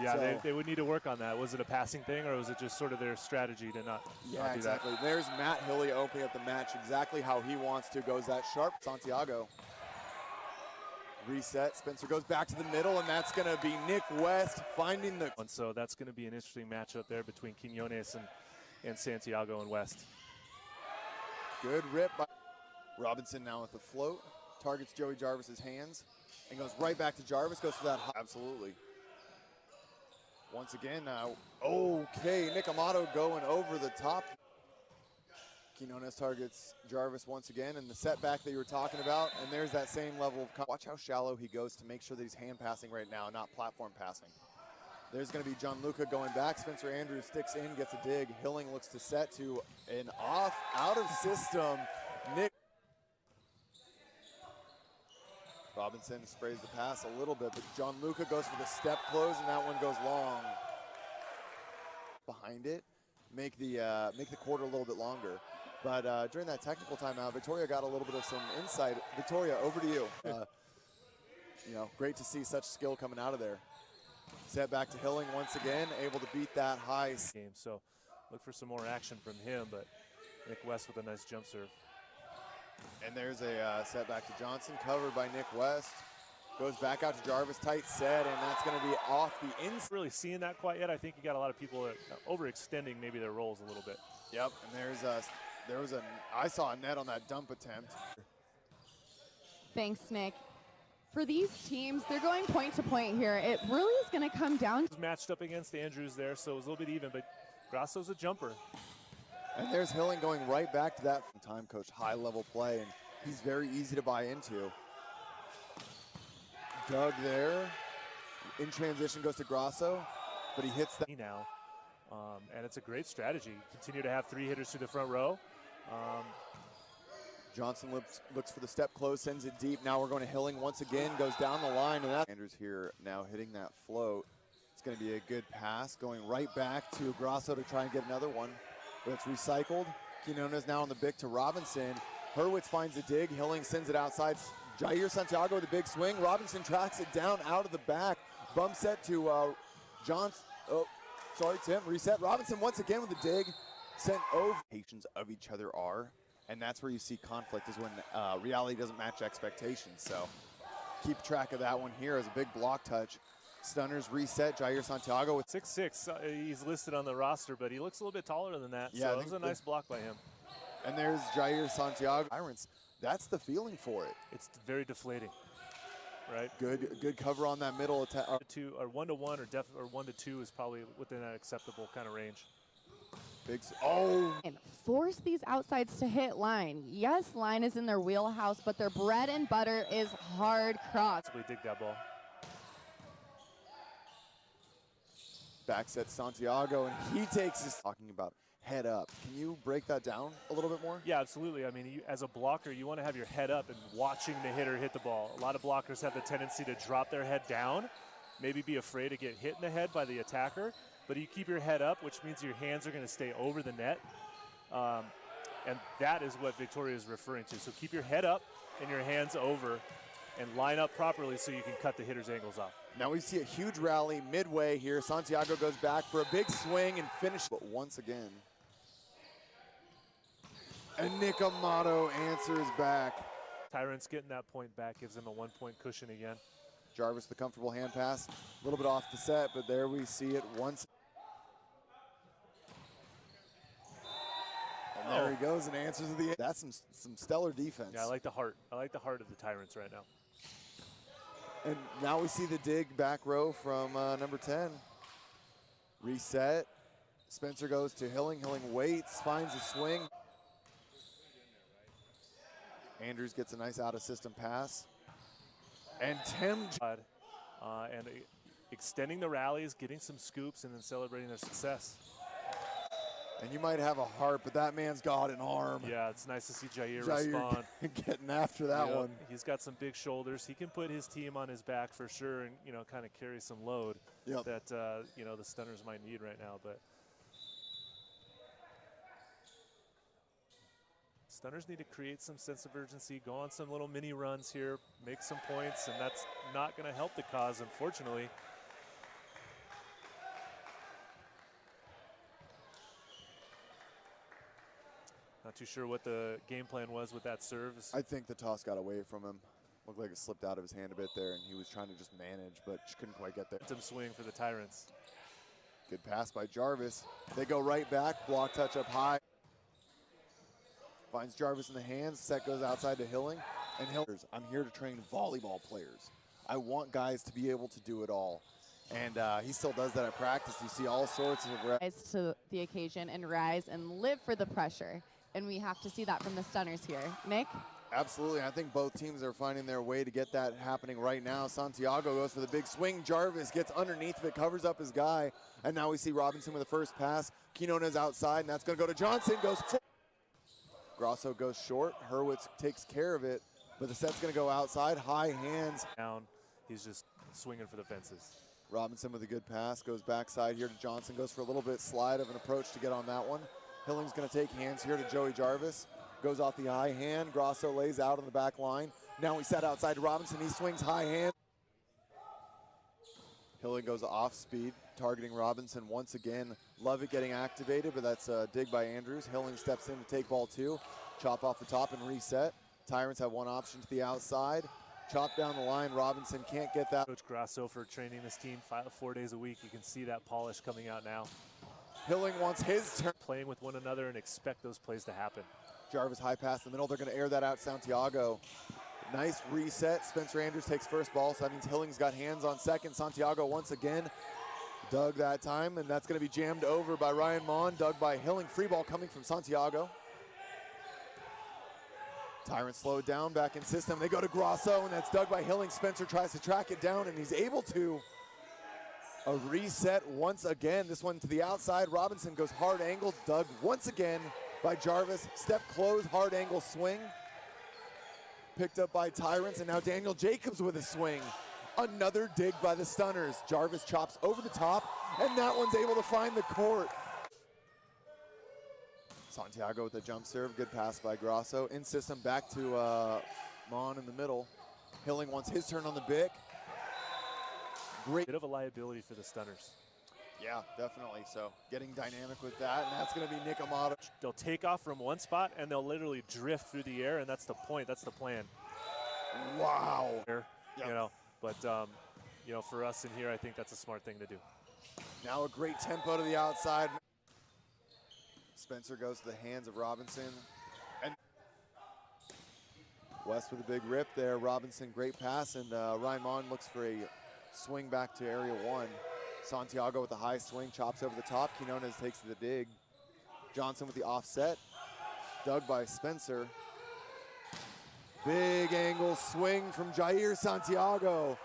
Yeah, so, they would need to work on that. Was it a passing thing, or was it just sort of their strategy to not do exactly. that? There's Matt Hilly opening up the match exactly how he wants to. Goes that sharp. Santiago. Reset. Spencer goes back to the middle, and that's going to be Nick West finding the. And so that's going to be an interesting matchup there between Quinones and Santiago and West. Good rip by Robinson now with the float. Targets Joey Jarvis's hands and goes right back to Jarvis. Goes for that. Absolutely. Once again, okay, Nick Amato going over the top. Quinones targets Jarvis once again, and the setback that you were talking about, and there's that same level of, watch how shallow he goes to make sure that he's hand passing right now, not platform passing. There's gonna be Gianluca going back, Spencer Andrews sticks in, gets a dig, Hilling looks to set to an off, out of system, Nick. Robinson sprays the pass a little bit, but Gianluca goes for the step close, and that one goes long. Behind it, make the quarter a little bit longer. But during that technical timeout, Victoria got a little bit of some insight. Victoria, over to you. You know, great to see such skill coming out of there. Set back to Hilling once again, able to beat that high game. So look for some more action from him, but Nick West with a nice jump serve. And there's a setback to Johnson, covered by Nick West. Goes back out to Jarvis, tight set, and that's going to be off the inside. Really seeing that quite yet. I think you got a lot of people overextending maybe their roles a little bit. Yep, and I saw a net on that dump attempt. Thanks, Nick. For these teams, they're going point to point here. It really is going to come down. Matched up against Andrews there, so it was a little bit even, but Grasso's a jumper. And there's Hilling going right back to that time coach, high-level play, and he's very easy to buy into. Doug there, in transition goes to Grasso, but he hits that. Now, and it's a great strategy. Continue to have three hitters through the front row. Johnson looks for the step close, sends it deep. Now we're going to Hilling once again, goes down the line, and that. Andrews here now hitting that float. It's going to be a good pass, going right back to Grasso to try and get another one. But it's recycled. Quinones now on the bick to Robinson. Hurwitz finds a dig. Hilling sends it outside. Jair Santiago with a big swing. Robinson tracks it down out of the back. Bump set to Johnson. Oh, sorry, Tim. Reset. Robinson once again with a dig. Sent over. Patients of each other are. And that's where you see conflict, is when reality doesn't match expectations. So keep track of that one here as a big block touch. Stunners reset. Jair Santiago with 6'6". He's listed on the roster, but he looks a little bit taller than that. Yeah, so it was a nice block by him. And there's Jair Santiago. Tyrants. That's the feeling for it. It's very deflating, right? Good cover on that middle attack. 2 or 1-1 or 1-2 is probably within that acceptable kind of range. Big. Oh. And force these outsides to hit line. Yes, line is in their wheelhouse, but their bread and butter is hard cross. We dig that ball. Back set Santiago, and he takes his talking about head up. Can you break that down a little bit more? Yeah, absolutely. I mean, as a blocker, you want to have your head up and watching the hitter hit the ball. A lot of blockers have the tendency to drop their head down, maybe be afraid to get hit in the head by the attacker, but you keep your head up, which means your hands are going to stay over the net, and that is what Victoria is referring to. So keep your head up and your hands over and line up properly so you can cut the hitter's angles off. Now we see a huge rally midway here. Santiago goes back for a big swing and finish, but once again. And Nick Amato answers back. Tyrants getting that point back gives them a 1-point cushion again. Jarvis, the comfortable hand pass, a little bit off the set, but there we see it once. And there he goes and answers the. That's some stellar defense. Yeah, I like the heart. I like the heart of the Tyrants right now. And now we see the dig back row from number 10. Reset. Spencer goes to Hilling. Hilling waits, finds a swing. Andrews gets a nice out-of-system pass. And Tim. And extending the rallies, getting some scoops, and then celebrating their success. And you might have a heart, but that man's got an arm. Yeah, it's nice to see Jair respond. Getting after that one. He's got some big shoulders. He can put his team on his back for sure and, kind of carry some load that, the Stunners might need right now. But Stunners need to create some sense of urgency, go on some little mini runs here, make some points, and that's not going to help the cause, unfortunately. Not too sure what the game plan was with that serve. I think the toss got away from him. Looked like it slipped out of his hand a bit there, and he was trying to just manage, but just couldn't quite get there. Some swing for the Tyrants. Good pass by Jarvis. They go right back, block touch up high. Finds Jarvis in the hands, set goes outside to Hilling. And Hilling, I'm here to train volleyball players. I want guys to be able to do it all. And he still does that at practice. You see all sorts of Rise to the occasion and rise and live for the pressure. And we have to see that from the Stunners here. Nick? Absolutely. I think both teams are finding their way to get that happening right now. Santiago goes for the big swing. Jarvis gets underneath of it, covers up his guy. And now we see Robinson with the first pass. Quinones outside, and that's going to go to Johnson. Goes full. Grosso goes short. Hurwitz takes care of it, but the set's going to go outside. High hands. Down. He's just swinging for the fences. Robinson with a good pass. Goes backside here to Johnson. Goes for a little bit slide of an approach to get on that one. Hilling's going to take hands here to Joey Jarvis. Goes off the high hand. Grosso lays out on the back line. Now he set outside to Robinson. He swings high hand. Hilling goes off speed, targeting Robinson once again. Love it getting activated, but that's a dig by Andrews. Hilling steps in to take ball 2. Chop off the top and reset. Tyrants have one option to the outside. Chop down the line. Robinson can't get that. Coach Grosso for training this team 4 days a week. You can see that polish coming out now. Hilling wants his turn. Playing with one another and expect those plays to happen. Jarvis high pass in the middle. They're going to air that out. Santiago. Nice reset. Spencer Andrews takes first ball, so that means Hilling's got hands on second. Santiago once again dug that time, and that's going to be jammed over by Ryan Mon. Dug by Hilling. Free ball coming from Santiago. Tyrants slow it down, back in system. They go to Grosso, and that's dug by Hilling. Spencer tries to track it down, and he's able to. A reset once again. This one to the outside. Robinson goes hard angle. Dug once again by Jarvis. Step close, hard angle swing. Picked up by Tyrants, and now Daniel Jacobs with a swing. Another dig by the Stunners. Jarvis chops over the top, and that one's able to find the court. Santiago with the jump serve. Good pass by Grosso. In system, back to Mon in the middle. Hilling wants his turn on the Bic. Great. Bit of a liability for the Stunners. Yeah, definitely. So getting dynamic with that, and that's going to be Nick Amato. They'll take off from one spot, and they'll literally drift through the air, and that's the point. That's the plan. Wow. You know, but you know, for us in here, I think that's a smart thing to do. Now a great tempo to the outside. Spencer goes to the hands of Robinson. And West with a big rip there. Robinson, great pass, and Ryan Mon looks for a swing back to area 1. Santiago with the high swing, chops over the top. Quinones takes the dig. Johnson with the offset. Dug by Spencer. Big angle swing from Jair Santiago.